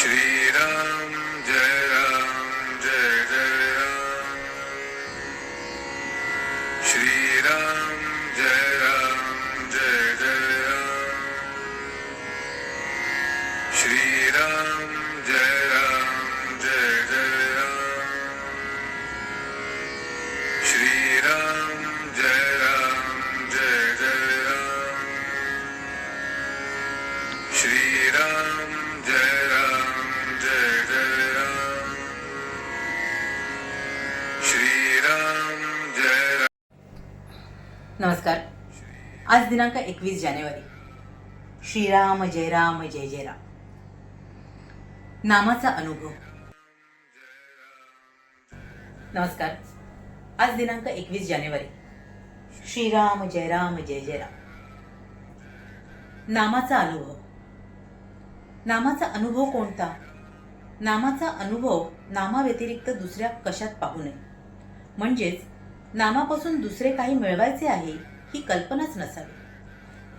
श्री राम जय जय राम। श्री राम जय जय राम। श्री राम जय जय राम। श्री राम जय जय राम। श्री राम जय जय राम। श्री राम जय। नमस्कार. आज दिनांक 21 जानेवारी. श्रीराम जय जय राम. नामाचा अनुभव. नमस्कार. आज दिनांक 21 जानेवारी. श्रीराम जय जय राम. नामाचा अनुभव. नामाचा अनुभव कोणता? नामाचा अनुभव नामाव्यतिरिक्त दुसऱ्या कशात पाहू नये. म्हणजेच नामापासून दुसरे काही मिळवायचे आहे ही कल्पनाच नसावी.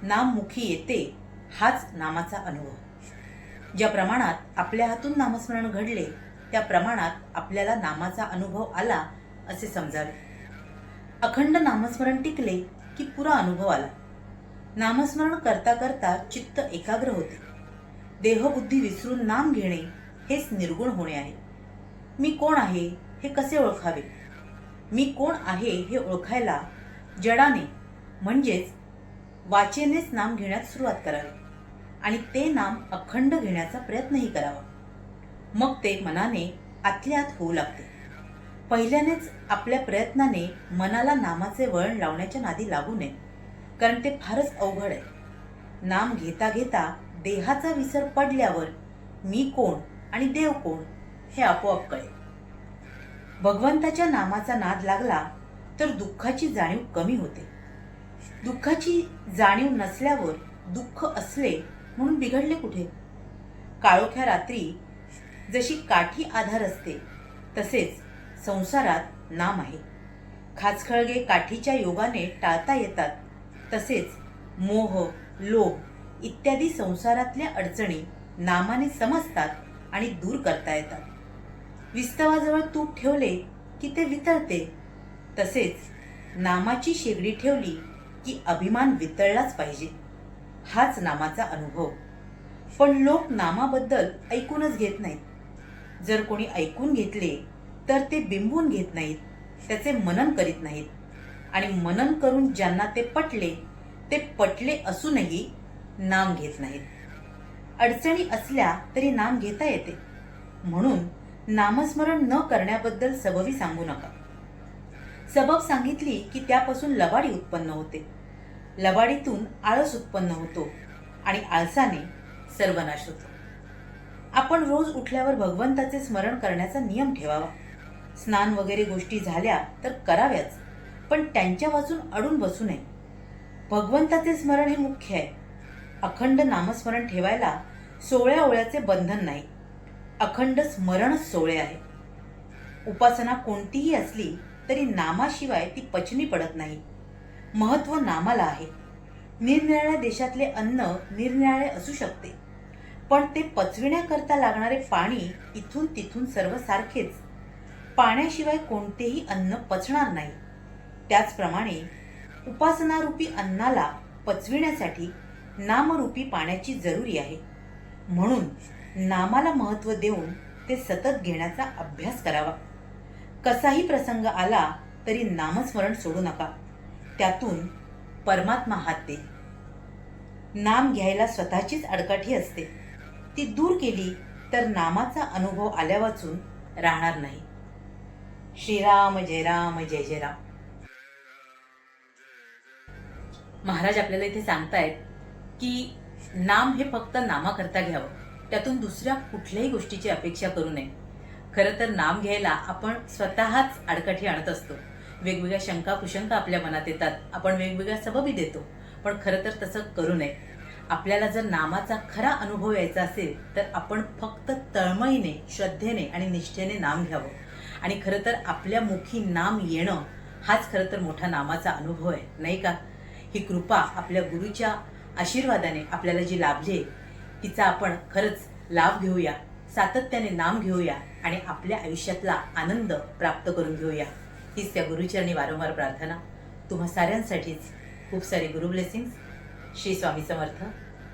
नाम मुखी येते हाच नामाचा अनुभव. ज्या प्रमाणात आपल्या हातून नामस्मरण घडले त्या प्रमाणात आपल्याला नामाचा अनुभव आला असे समजावे. अखंड नामस्मरण टिकले की पुरा अनुभव आला. नामस्मरण करता करता चित्त एकाग्र होते. देहबुद्धी विसरून नाम घेणे हेच निर्गुण होणे आहे. मी कोण आहे हे कसे ओळखावे? मी कोण आहे हे ओळखायला जडाने म्हणजेच वाचेनेच नाम घेण्यास सुरुवात करावी आणि ते नाम अखंड घेण्याचा प्रयत्नही करावा. मग ते मनाने आतल्या आत होऊ लागते. पहिल्यानेच आपल्या प्रयत्नाने मनाला नामाचे वळण लावण्याच्या नादी लागू नये, कारण ते फारच अवघड आहे. नाम घेता घेता देहाचा विसर पडल्यावर मी कोण आणि देव कोण हे आपोआप कळेल. भगवंताच्या नामाचा नाद लागला तर दुःखाची जाणीव कमी होते. दुःखाची जाणीव नसल्यावर दुःख असले म्हणून बिघडले कुठे? काळोख्या रात्री जशी काठी आधार असते तसेच संसारात नाम आहे. खाचखळगे काठीच्या योगाने टाळता येतात, तसेच मोह, लोभ इत्यादी संसारातल्या अडचणी नामाने समजतात आणि दूर करता येतात. विस्तवाजवळ तूप ठेवले की ते वितळते, तसेच नामाची शेगडी ठेवली की अभिमान वितळलाच पाहिजे. हाच नामाचा अनुभव. पण लोक नामाबद्दल ऐकूनच घेत नाहीत. जर कोणी ऐकून घेतले तर ते बिंबून घेत नाहीत, त्याचे मनन करीत नाहीत. आणि मनन करून ज्यांना ते पटले असूनही नाम घेत नाहीत. अडचणी असल्या तरी नाम घेता येते. म्हणून नामस्मरण न करण्याबद्दल सबबी सांगू नका. सबब सांगितली की त्यापासून लबाडी उत्पन्न होते. लबाडीतून आळस उत्पन्न होतो आणि आळसाने सर्वनाश होतो. आपण रोज उठल्यावर भगवंताचे स्मरण करण्याचा नियम ठेवावा. स्नान वगैरे गोष्टी झाल्या तर कराव्याच, पण त्यांच्या वाचून अडून बसू नये. भगवंताचे स्मरण हे मुख्य आहे. अखंड नामस्मरण ठेवायला 16 ओळ्याचे बंधन नाही. अखंड स्मरणच 16 आहे. उपासना कोणतीही असली तरी नामाशिवाय ती पचनी पडत नाही. महत्व नामाला आहे. निरनिराळ्या देशातले अन्न निरनिराळे असू शकते, पण ते पचविण्याकरता लागणारे पाणी इथून तिथून सर्व सारखेच. पाण्याशिवाय कोणतेही अन्न पचणार नाही. त्याचप्रमाणे उपासनारूपी अन्नाला पचविण्यासाठी नामरूपी पाण्याची जरुरी आहे. म्हणून नामाला महत्व देऊन ते सतत घेण्याचा अभ्यास करावा. कसाही प्रसंग आला तरी नामस्मरण सोडू नका. त्यातून परमात्मा हात देईल. नाम घ्यायला स्वतःचीच अडकाठी असते. ती दूर केली तर नामाचा अनुभव आल्या वाचून राहणार नाही. श्रीराम जय जय राम. महाराज आपल्याला इथे सांगतायत की नाम हे फक्त नामाकरता घ्यावं, त्यातून दुसऱ्या कुठल्याही गोष्टीची अपेक्षा करू नये. खरं तर नाम घ्यायला आपण स्वतःच अडकाठी आणत असतो. वेगवेगळ्या शंका कुशंका आपल्या मनात येतात. आपण वेगवेगळ्या सबबी देतो, पण खरं तर तसं करू नये. आपल्याला जर नामाचा खरा अनुभव यायचा असेल तर आपण फक्त तळमळीने, श्रद्धेने आणि निष्ठेने नाम घ्यावं. आणि खरं तर आपल्या मुखी नाम येणं हाच खरं तर मोठा नामाचा अनुभव आहे, नाही का? ही कृपा आपल्या गुरुच्या आशीर्वादाने आपल्याला जी लाभली तिचा आपण खरंच लाभ घेऊया. सातत्याने नाम घेऊया आणि आपल्या आयुष्यातला आनंद प्राप्त करून घेऊया. हीच त्या गुरुचरणी वारंवार प्रार्थना. तुम्हा साऱ्यांसाठीच खूप सारे गुरु ब्लेसिंग्स. श्री स्वामी समर्थ.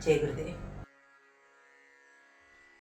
जय गुरुदेव.